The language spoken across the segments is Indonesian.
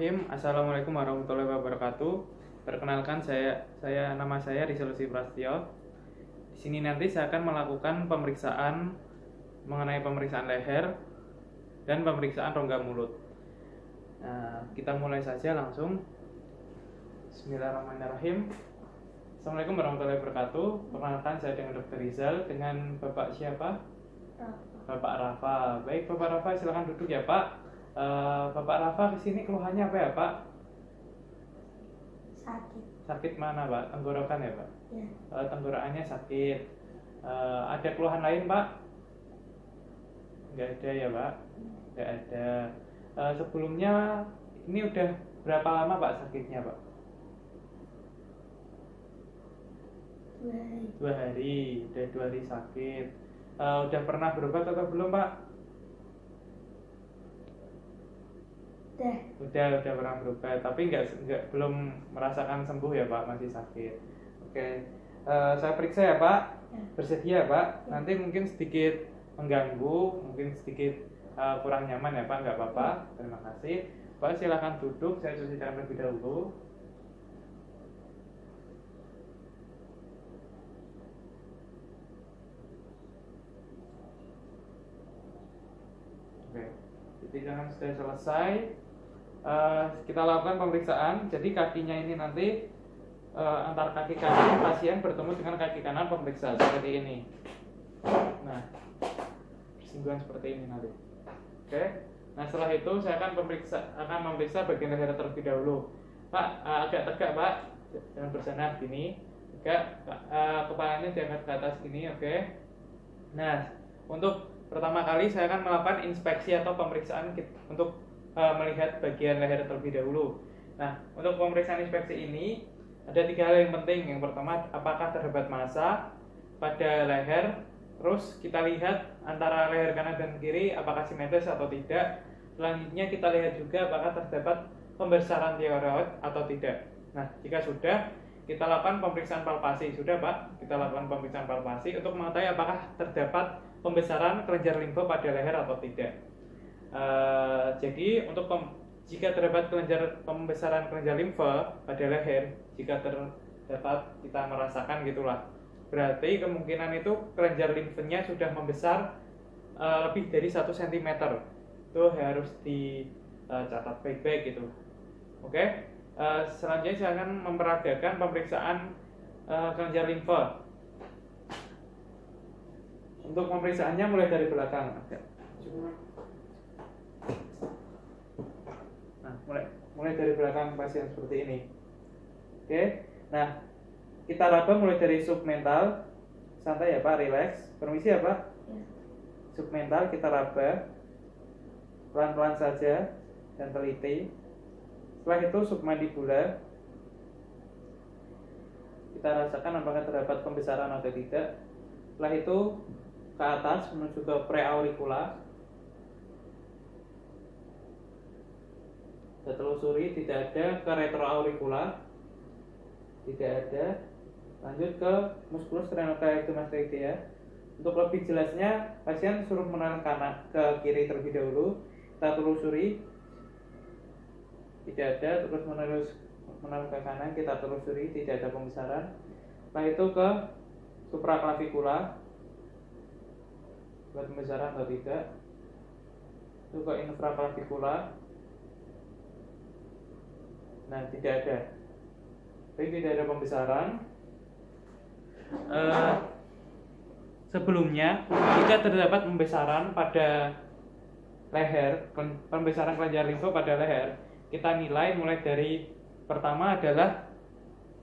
Bismillahirrahmanirrahim. Assalamualaikum warahmatullahi wabarakatuh. Perkenalkan nama saya Rizal Prasetyo. Di sini nanti saya akan melakukan pemeriksaan mengenai pemeriksaan leher dan pemeriksaan rongga mulut. Nah, kita mulai saja langsung. Bismillahirrahmanirrahim. Assalamualaikum warahmatullahi wabarakatuh. Perkenalkan saya dengan Dr. Rizal dengan Bapak siapa? Bapak Rafa. Baik, Bapak Rafa silakan duduk ya, Pak. Bapak Rafa kesini keluhannya apa ya, Pak? Sakit. Sakit mana, Pak? Tenggorokan ya, Pak? Ya. Tenggorokannya sakit. Ada keluhan lain, Pak? Nggak ada ya, Pak? Nggak ada. Sebelumnya ini udah berapa lama, Pak, sakitnya, Pak? 2 hari. 2 hari. Udah 2 hari sakit. Udah pernah berobat atau belum, Pak? Udah pernah berobat, tapi belum merasakan sembuh ya, Pak, masih sakit. Oke, saya periksa ya, Pak. Bersedia, Pak? Nanti mungkin sedikit mengganggu, mungkin sedikit kurang nyaman ya, Pak, nggak apa-apa. Terima kasih, Pak. Silakan duduk, saya cuci tangan terlebih dahulu. Oke, cuci tangan sudah selesai. Kita lakukan pemeriksaan. Jadi kakinya ini nanti antar kaki kanan pasien bertemu dengan kaki kanan pemeriksa seperti ini. Nah, bersinggungan seperti ini nanti. Oke. Nah, setelah itu saya akan memeriksa bagian leher terlebih dahulu. Pak, agak tegak, Pak. Jangan bersandar gini. Tegak. Kepalanya diangkat ke atas gini, oke. Nah, untuk pertama kali saya akan melakukan inspeksi atau pemeriksaan untuk melihat bagian leher terlebih dahulu. Nah, untuk pemeriksaan inspeksi ini ada 3 hal yang penting. Yang pertama, apakah terdapat massa pada leher. Terus kita lihat antara leher kanan dan kiri apakah simetris atau tidak. Selanjutnya kita lihat juga apakah terdapat pembesaran tiroid atau tidak. Nah, jika sudah, kita lakukan pemeriksaan palpasi. Sudah, Pak? Kita lakukan pemeriksaan palpasi untuk mengetahui apakah terdapat pembesaran kelenjar limfe pada leher atau tidak. Jadi jika terdapat pembesaran kelenjar limfe pada leher, jika terdapat kita merasakan gitulah, berarti kemungkinan itu kelenjar limfenya sudah membesar lebih dari 1 cm. Itu harus dicatat baik-baik gitu. Oke. Selanjutnya saya akan memperagakan pemeriksaan kelenjar limfe. Untuk pemeriksaannya mulai dari belakang. Nah, mulai dari belakang pasien seperti ini. Oke. Nah, kita raba mulai dari submental. Santai ya, Pak, relax. Permisi ya, Pak. Ya. Submental kita raba pelan-pelan saja dan teliti. Setelah itu submandibular. Kita rasakan apakah terdapat pembesaran atau tidak. Setelah itu ke atas menuju ke preauricula. Kita telusuri, tidak ada. Ke retroauricula, tidak ada. Lanjut ke musculus sternocleidomastoidea. Untuk lebih jelasnya, pasien suruh menoleh kanan ke kiri terlebih dahulu. Kita telusuri, tidak ada. Terus menoleh ke kanan, kita telusuri, tidak ada pembesaran. Setelah itu ke supraclavicular, buat pembesaran atau tidak. Itu ke infraclavicular. Nah, tidak ada. Jadi tidak ada pembesaran. Sebelumnya, jika terdapat pembesaran pada leher, pembesaran kelenjar limfe pada leher, kita nilai mulai dari pertama adalah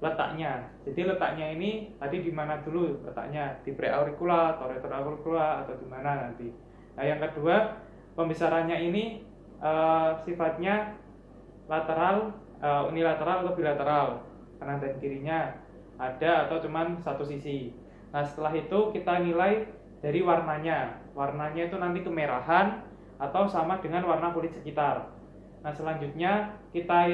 letaknya. Jadi letaknya ini tadi di mana dulu letaknya? Di preauricula atau retroauricula atau di mana nanti. Nah, yang kedua, pembesarannya ini sifatnya lateral, unilateral atau bilateral, kanan dan kirinya ada atau cuman satu sisi. Nah, setelah itu kita nilai dari warnanya. Warnanya itu nanti kemerahan atau sama dengan warna kulit sekitar. Nah, selanjutnya kita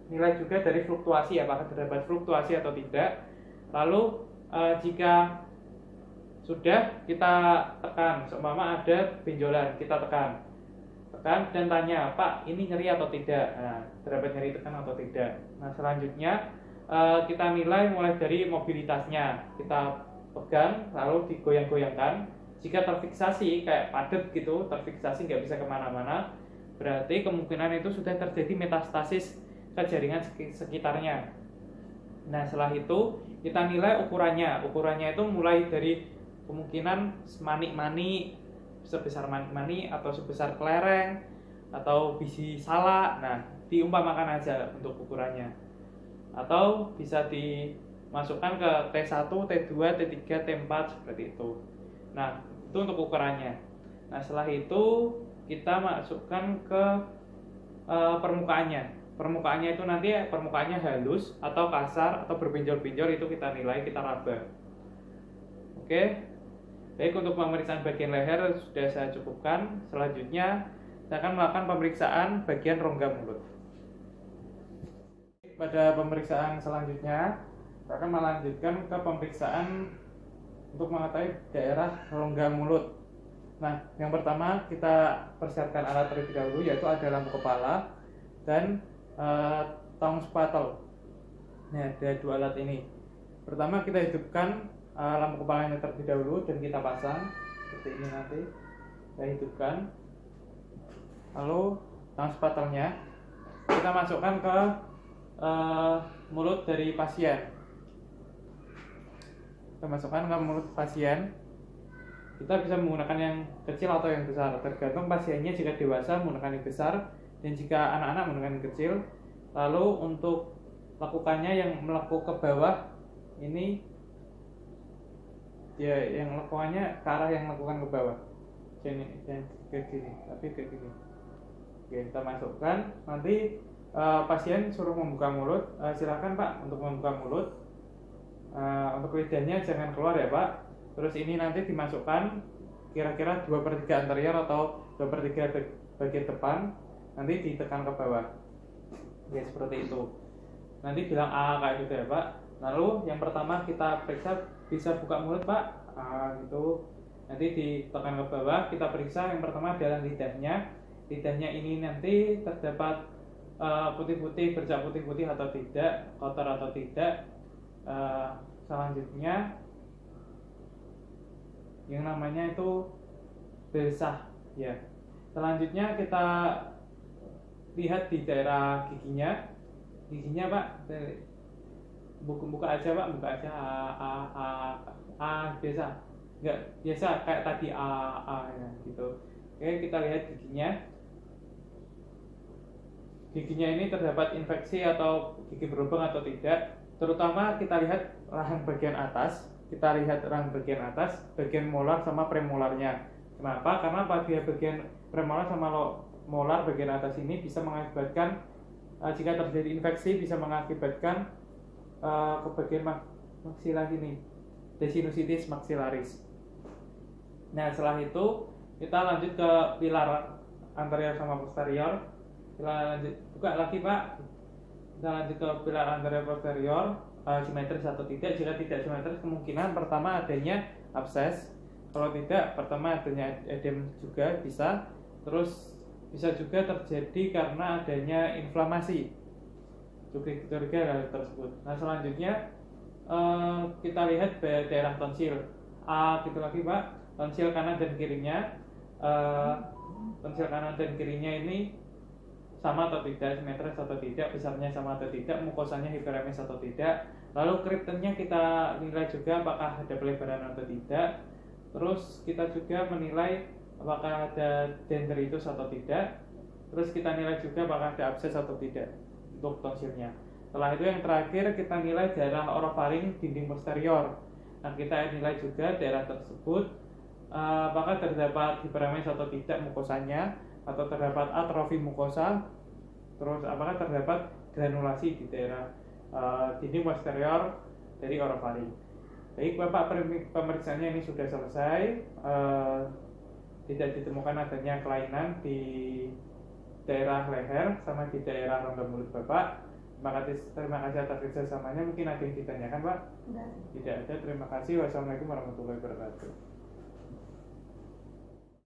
nilai juga dari fluktuasi, apakah terdapat fluktuasi atau tidak. Lalu jika sudah, kita tekan. Seumpama ada benjolan, kita tekan. tekan dan tanya, Pak, ini nyeri atau tidak? Nah, terdapat nyeri tekan atau tidak. Nah, selanjutnya kita nilai mulai dari mobilitasnya. Kita pegang, lalu digoyang-goyangkan. Jika terfiksasi kayak padat gitu, terfiksasi nggak bisa kemana-mana, berarti kemungkinan itu sudah terjadi metastasis ke jaringan sekitarnya. Nah, setelah itu kita nilai ukurannya. Ukurannya itu mulai dari kemungkinan manik-manik, sebesar manik-manik atau sebesar kelereng atau biji salak. Nah, diumpamakan aja untuk ukurannya. Atau bisa dimasukkan ke T1, T2, T3, T4 seperti itu. Nah, itu untuk ukurannya. Nah, setelah itu kita masukkan ke permukaannya. Permukaannya itu nanti permukaannya halus atau kasar atau berbenjol-benjol, itu kita nilai, kita raba. Oke. Baik, untuk pemeriksaan bagian leher sudah saya cukupkan. Selanjutnya saya akan melakukan pemeriksaan bagian rongga mulut. Pada pemeriksaan selanjutnya saya akan melanjutkan ke pemeriksaan untuk mengetahui daerah rongga mulut. Nah, yang pertama kita persiapkan alat terlebih dahulu, yaitu ada lampu kepala dan tong spatel. Nah, ada dua alat ini. Pertama kita hidupkan lampu kepalanya terlebih dahulu dan kita pasang seperti ini. Nanti saya hidupkan, lalu tong spatelnya kita masukkan ke mulut dari pasien. Kita masukkan ke mulut pasien. Kita bisa menggunakan yang kecil atau yang besar, tergantung pasiennya. Jika dewasa menggunakan yang besar, dan jika anak-anak menggunakan yang kecil. Lalu untuk lakukannya yang melekuk ke bawah ini, ya yang lakukannya ke arah yang lakukan ke bawah. Jangan ke kiri, tapi ke kiri. Oke, kita masukkan. Nanti pasien suruh membuka mulut. Silakan Pak untuk membuka mulut. Untuk lidahnya jangan keluar ya Pak. Terus ini nanti dimasukkan kira-kira 2/3 anterior atau 2/3 bagian depan. Nanti ditekan ke bawah. Ya seperti itu. Nanti bilang A kayak gitu ya Pak. Lalu yang pertama kita periksa, bisa buka mulut Pak, gitu. Nanti ditekan ke bawah, kita periksa. Yang pertama adalah lidahnya. Lidahnya ini nanti terdapat putih-putih, bercak putih-putih atau tidak, kotor atau tidak. Selanjutnya yang namanya itu basah ya. Selanjutnya kita lihat di daerah giginya. Giginya Pak, buka aja Pak, buka aja biasa, enggak biasa kayak tadi ya, gitu. Oke, kita lihat giginya. Giginya ini terdapat infeksi atau gigi berlubang atau tidak. Terutama kita lihat rahang bagian atas. Kita lihat rahang bagian atas, bagian molar sama premolarnya. Kenapa? Karena pada bagian premolar sama molar bagian atas ini bisa mengakibatkan, jika terjadi infeksi bisa mengakibatkan ke bagian maksila ini, desinusitis maxillaris. Nah, setelah itu kita lanjut ke pilar anterior sama posterior. Kita lanjut, buka lagi Pak. Kita lanjut ke pilar anterior posterior, simetris atau tidak. Jika tidak simetris, kemungkinan pertama adanya abses. Kalau tidak, pertama adanya edem juga bisa. Terus bisa juga terjadi karena adanya inflamasi. Curiga hal tersebut. Nah, selanjutnya kita lihat daerah tonsil. Gitu lagi Pak. Tonsil kanan dan kirinya. Tonsil kanan dan kirinya ini sama atau tidak, simetris atau tidak, besarnya sama atau tidak, mukosanya hiperemes atau tidak. Lalu kriptennya kita nilai juga apakah ada pelebaran atau tidak. Terus kita juga menilai apakah ada dendritus atau tidak. Terus kita nilai juga apakah ada abses atau tidak untuk tonsilnya. Setelah itu yang terakhir kita nilai daerah orofaring dinding posterior. Nah, kita nilai juga daerah tersebut apakah terdapat hiperemes atau tidak mukosanya, atau terdapat atrofi mukosa. Terus apakah terdapat granulasi di daerah dinding posterior dari orofaring. Baik Bapak, pemeriksaannya ini sudah selesai. Tidak ditemukan adanya kelainan di daerah leher sama di daerah rongga mulut Bapak. Terima kasih atas kerjasamanya. Mungkin ada yang ditanyakan Pak? Enggak. Tidak ada. Terima kasih. Wassalamualaikum warahmatullahi wabarakatuh.